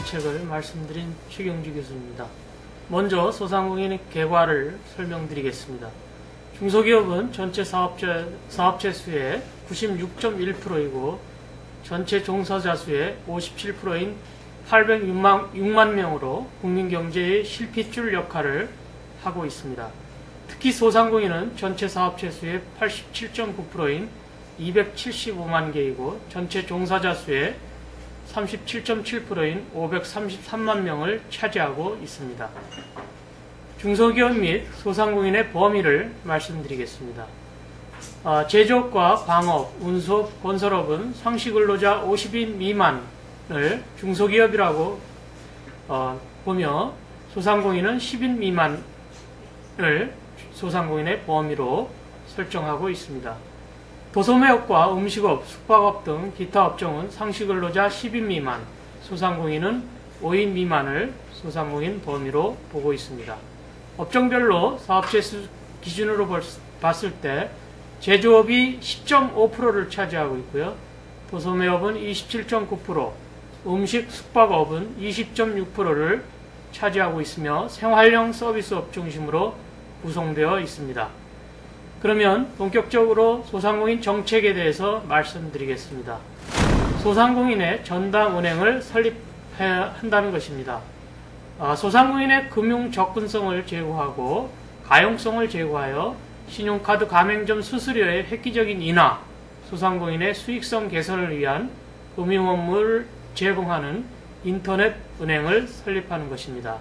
정책을 말씀드린 최경주 교수입니다. 먼저 소상공인의 계과를 설명드리겠습니다. 중소기업은 전체 사업체 수의 96.1%이고 전체 종사자 수의 57%인 806만 명으로 국민경제의 실핏줄 역할을 하고 있습니다. 특히 소상공인은 전체 사업체 수의 87.9%인 275만 개이고 전체 종사자 수의 37.7%인 533만 명을 차지하고 있습니다. 중소기업 및 소상공인의 범위를 말씀드리겠습니다. 제조업과 광업, 운수업, 건설업은 상시근로자 50인 미만을 중소기업이라고 보며 소상공인은 10인 미만을 소상공인의 범위로 설정하고 있습니다. 도소매업과 음식업, 숙박업 등 기타 업종은 상시근로자 10인 미만, 소상공인은 5인 미만을 소상공인 범위로 보고 있습니다. 업종별로 사업체 수 기준으로 봤을 때 제조업이 10.5%를 차지하고 있고요. 도소매업은 27.9%, 음식, 숙박업은 20.6%를 차지하고 있으며 생활형 서비스업 중심으로 구성되어 있습니다. 그러면 본격적으로 소상공인 정책에 대해서 말씀드리겠습니다. 소상공인의 전담은행을 설립해야 한다는 것입니다. 소상공인의 금융 접근성을 제고하고 가용성을 제고하여 신용카드 가맹점 수수료의 획기적인 인하, 소상공인의 수익성 개선을 위한 금융 업무를 제공하는 인터넷 은행을 설립하는 것입니다.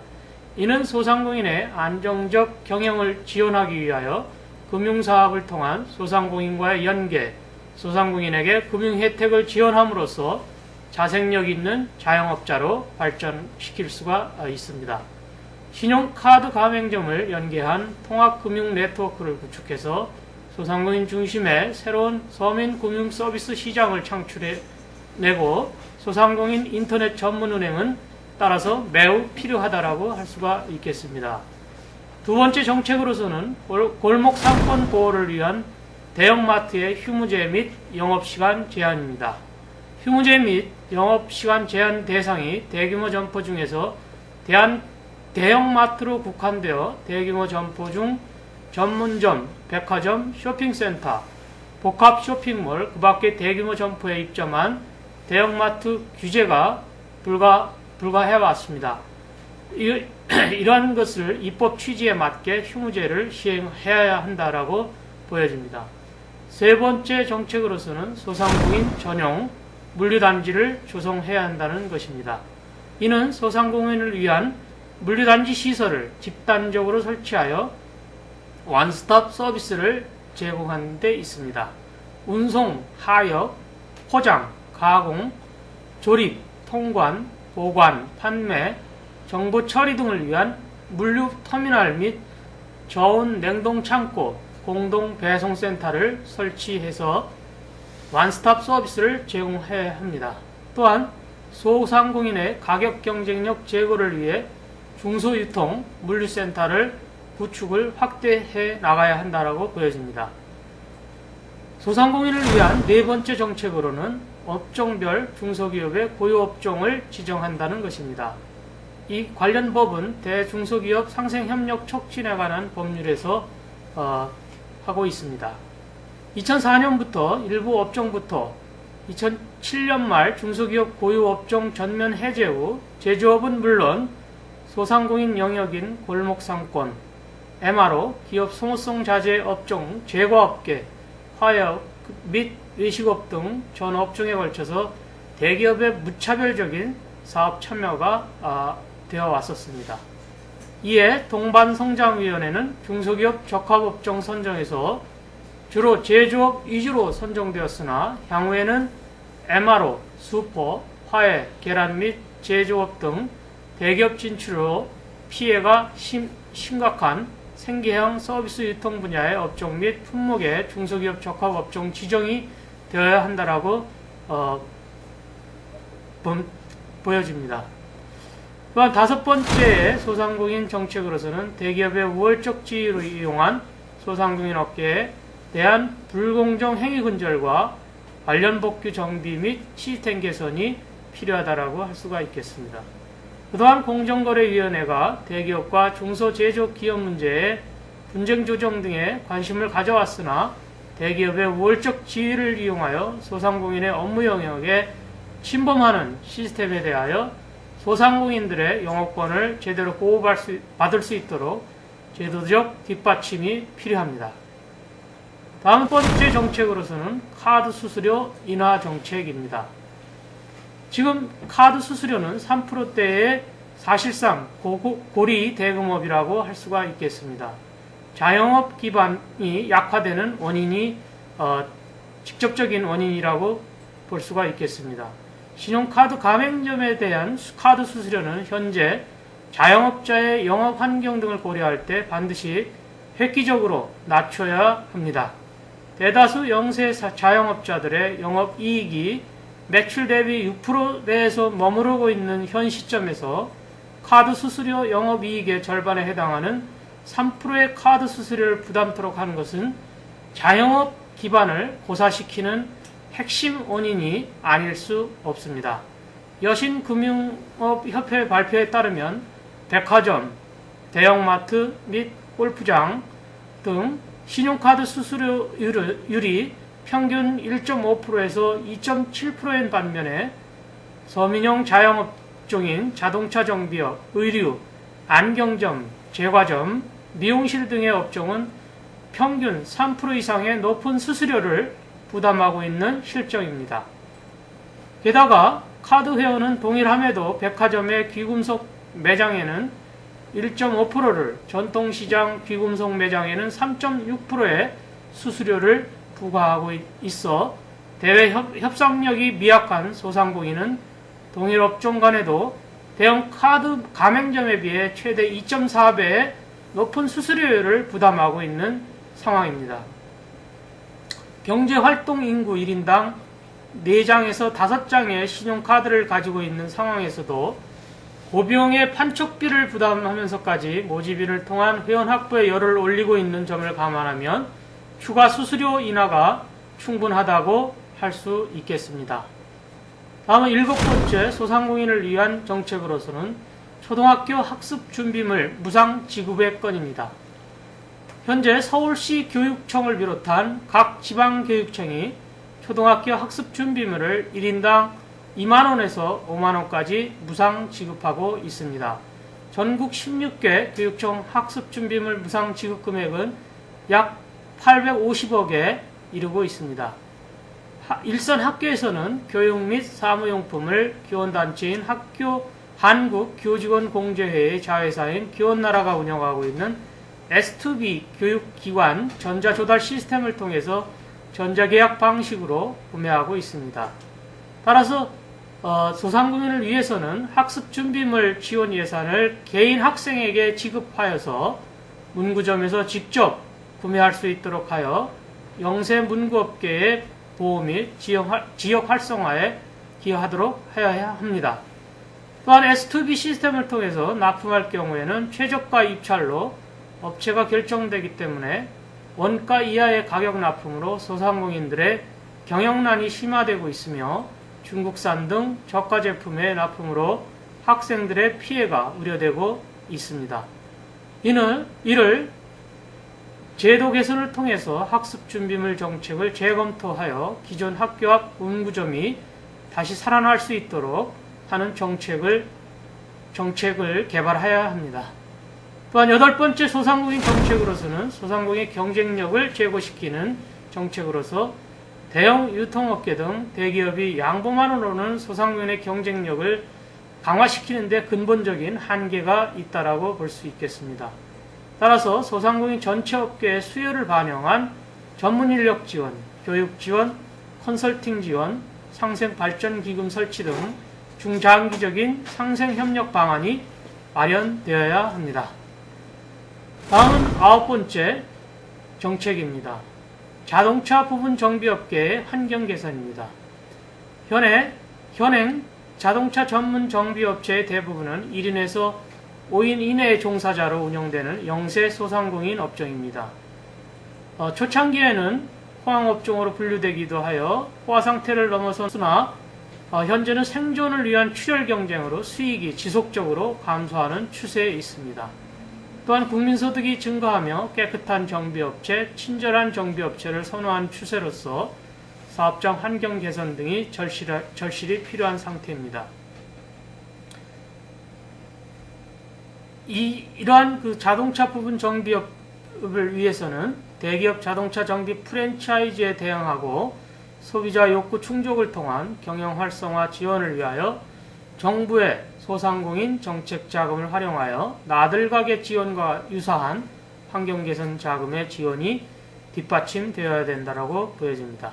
이는 소상공인의 안정적 경영을 지원하기 위하여 금융사업을 통한 소상공인과의 연계, 소상공인에게 금융 혜택을 지원함으로써 자생력 있는 자영업자로 발전시킬 수가 있습니다. 신용카드 가맹점을 연계한 통합금융 네트워크를 구축해서 소상공인 중심의 새로운 서민금융 서비스 시장을 창출해내고 소상공인 인터넷 전문은행은 따라서 매우 필요하다라고 할 수가 있겠습니다. 두 번째 정책으로서는 골목 상권 보호를 위한 대형마트의 휴무제 및 영업시간 제한입니다. 휴무제 및 영업시간 제한 대상이 대규모 점포 중에서 대형마트로 국한되어 대규모 점포 중 전문점, 백화점, 쇼핑센터, 복합 쇼핑몰, 그 밖에 대규모 점포에 입점한 대형마트 규제가 불가해왔습니다. 이러한 것을 입법 취지에 맞게 휴무제를 시행해야 한다라고 보여집니다. 세 번째 정책으로서는 소상공인 전용 물류단지를 조성해야 한다는 것입니다. 이는 소상공인을 위한 물류단지 시설을 집단적으로 설치하여 원스톱 서비스를 제공하는 데 있습니다. 운송, 하역, 포장, 가공, 조립, 통관, 보관, 판매, 정보 처리 등을 위한 물류 터미널 및 저온 냉동 창고, 공동 배송센터를 설치해서 원스톱 서비스를 제공해야 합니다. 또한 소상공인의 가격 경쟁력 제고를 위해 중소유통 물류센터를 구축을 확대해 나가야 한다고 보여집니다. 소상공인을 위한 네 번째 정책으로는 업종별 중소기업의 고유업종을 지정한다는 것입니다. 이 관련 법은 대중소기업 상생협력 촉진에 관한 법률에서 하고 있습니다. 2004년부터 일부 업종부터 2007년 말 중소기업 고유업종 전면 해제 후 제조업은 물론 소상공인 영역인 골목상권, MRO, 기업 소모성 자재 업종, 제과업계, 화약 및 외식업 등 전 업종에 걸쳐서 대기업의 무차별적인 사업 참여가 되어 왔었습니다. 이에 동반성장위원회는 중소기업 적합업종 선정에서 주로 제조업 위주로 선정되었으나 향후에는 MRO, 수포, 화해, 계란 및 제조업 등 대기업 진출로 피해가 심각한 생계형 서비스 유통 분야의 업종 및 품목의 중소기업 적합업종 지정이 되어야 한다라고 보여집니다. 또한 다섯 번째 소상공인 정책으로서는 대기업의 우월적 지위를 이용한 소상공인 업계에 대한 불공정 행위 근절과 관련 법규 정비 및 시스템 개선이 필요하다라고 할 수가 있겠습니다. 그동안 공정거래위원회가 대기업과 중소제조기업 문제에 분쟁 조정 등에 관심을 가져왔으나 대기업의 우월적 지위를 이용하여 소상공인의 업무 영역에 침범하는 시스템에 대하여 소상공인들의 영업권을 제대로 보호받을 수 있도록 제도적 뒷받침이 필요합니다. 다음 번째 정책으로서는 카드 수수료 인하 정책입니다. 지금 카드 수수료는 3%대의 사실상 고리 대금업이라고 할 수가 있겠습니다. 자영업 기반이 약화되는 원인이 직접적인 원인이라고 볼 수가 있겠습니다. 신용카드 가맹점에 대한 카드 수수료는 현재 자영업자의 영업 환경 등을 고려할 때 반드시 획기적으로 낮춰야 합니다. 대다수 영세 자영업자들의 영업이익이 매출 대비 6%대에서 머무르고 있는 현 시점에서 카드 수수료 영업이익의 절반에 해당하는 3%의 카드 수수료를 부담토록 하는 것은 자영업 기반을 고사시키는 핵심 원인이 아닐 수 없습니다. 여신금융업협회 발표에 따르면 백화점, 대형마트 및 골프장 등 신용카드 수수료율이 평균 1.5%에서 2.7%인 반면에 서민형 자영업종인 자동차 정비업, 의류, 안경점, 제과점, 미용실 등의 업종은 평균 3% 이상의 높은 수수료를 부담하고 있는 실정입니다. 게다가 카드 회원은 동일함에도 백화점의 귀금속 매장에는 1.5%를, 전통시장 귀금속 매장에는 3.6%의 수수료를 부과하고 있어 대외 협상력이 미약한 소상공인은 동일 업종 간에도 대형 카드 가맹점에 비해 최대 2.4배의 높은 수수료율을 부담하고 있는 상황입니다. 경제활동 인구 1인당 4장에서 5장의 신용카드를 가지고 있는 상황에서도 고비용의 판촉비를 부담하면서까지 모집인을 통한 회원 확보에 열을 올리고 있는 점을 감안하면 추가 수수료 인하가 충분하다고 할 수 있겠습니다. 다음은 7번째 소상공인을 위한 정책으로서는 초등학교 학습 준비물 무상 지급의 건입니다. 현재 서울시 교육청을 비롯한 각 지방교육청이 초등학교 학습 준비물을 1인당 2만원에서 5만원까지 무상 지급하고 있습니다. 전국 16개 교육청 학습 준비물 무상 지급 금액은 약 850억에 이르고 있습니다. 일선 학교에서는 교육 및 사무용품을 교원단체인 학교 한국교직원공제회의 자회사인 교원나라가 운영하고 있는 S2B 교육기관 전자조달 시스템을 통해서 전자계약 방식으로 구매하고 있습니다. 따라서 소상공인을 위해서는 학습 준비물 지원 예산을 개인 학생에게 지급하여서 문구점에서 직접 구매할 수 있도록 하여 영세 문구업계의 보호 및 지역 활성화에 기여하도록 해야 합니다. 또한 S2B 시스템을 통해서 납품할 경우에는 최저가 입찰로 업체가 결정되기 때문에 원가 이하의 가격 납품으로 소상공인들의 경영난이 심화되고 있으며 중국산 등 저가 제품의 납품으로 학생들의 피해가 우려되고 있습니다. 이를 제도 개선을 통해서 학습 준비물 정책을 재검토하여 기존 학교 앞 문구점이 다시 살아날 수 있도록 하는 정책을 개발해야 합니다. 또한 8번째 소상공인 정책으로서는 소상공인의 경쟁력을 제고시키는 정책으로서 대형 유통업계 등 대기업이 양봉만으로는 소상공인의 경쟁력을 강화시키는 데 근본적인 한계가 있다고 볼 수 있겠습니다. 따라서 소상공인 전체 업계의 수요를 반영한 전문인력 지원, 교육 지원, 컨설팅 지원, 상생발전기금 설치 등 중장기적인 상생협력 방안이 마련되어야 합니다. 다음은 9번째 정책입니다. 자동차 부분 정비업계의 환경 개선입니다. 현행 자동차 전문 정비업체의 대부분은 1인에서 5인 이내의 종사자로 운영되는 영세 소상공인 업종입니다. 초창기에는 호황업종으로 분류되기도 하여 호화 상태를 넘어서나 현재는 생존을 위한 출혈 경쟁으로 수익이 지속적으로 감소하는 추세에 있습니다. 또한 국민소득이 증가하며 깨끗한 정비업체, 친절한 정비업체를 선호한 추세로서 사업장 환경 개선 등이 절실히 필요한 상태입니다. 이러한 자동차 부분 정비업을 위해서는 대기업 자동차 정비 프랜차이즈에 대응하고 소비자 욕구 충족을 통한 경영 활성화 지원을 위하여 정부의 소상공인 정책 자금을 활용하여 나들가게 지원과 유사한 환경 개선 자금의 지원이 뒷받침되어야 된다고 보여집니다.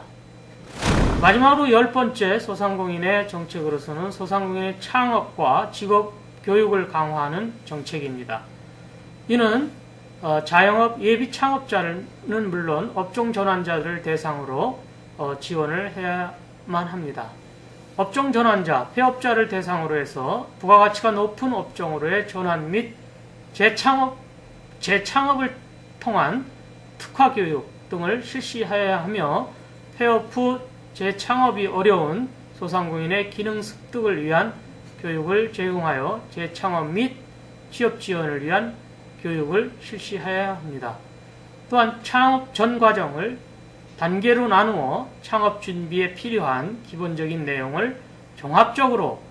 마지막으로 10번째 소상공인의 정책으로서는 소상공인의 창업과 직업 교육을 강화하는 정책입니다. 이는 자영업 예비 창업자는 물론 업종 전환자들을 대상으로 지원을 해야만 합니다. 업종 전환자, 폐업자를 대상으로 해서 부가가치가 높은 업종으로의 전환 및 재창업을 통한 특화교육 등을 실시해야 하며 폐업 후 재창업이 어려운 소상공인의 기능 습득을 위한 교육을 제공하여 재창업 및 취업 지원을 위한 교육을 실시해야 합니다. 또한 창업 전 과정을 단계로 나누어 창업 준비에 필요한 기본적인 내용을 종합적으로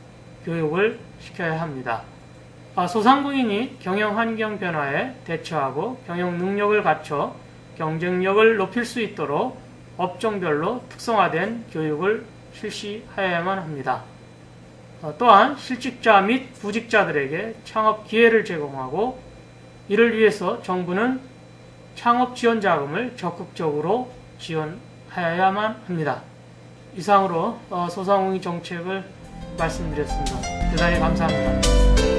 교육을 시켜야 합니다. 소상공인이 경영 환경 변화에 대처하고 경영 능력을 갖춰 경쟁력을 높일 수 있도록 업종별로 특성화된 교육을 실시해야만 합니다. 또한 실직자 및 부직자들에게 창업 기회를 제공하고 이를 위해서 정부는 창업 지원 자금을 적극적으로 지원해야만 합니다. 이상으로 소상공인 정책을 말씀드렸습니다. 대단히 감사합니다.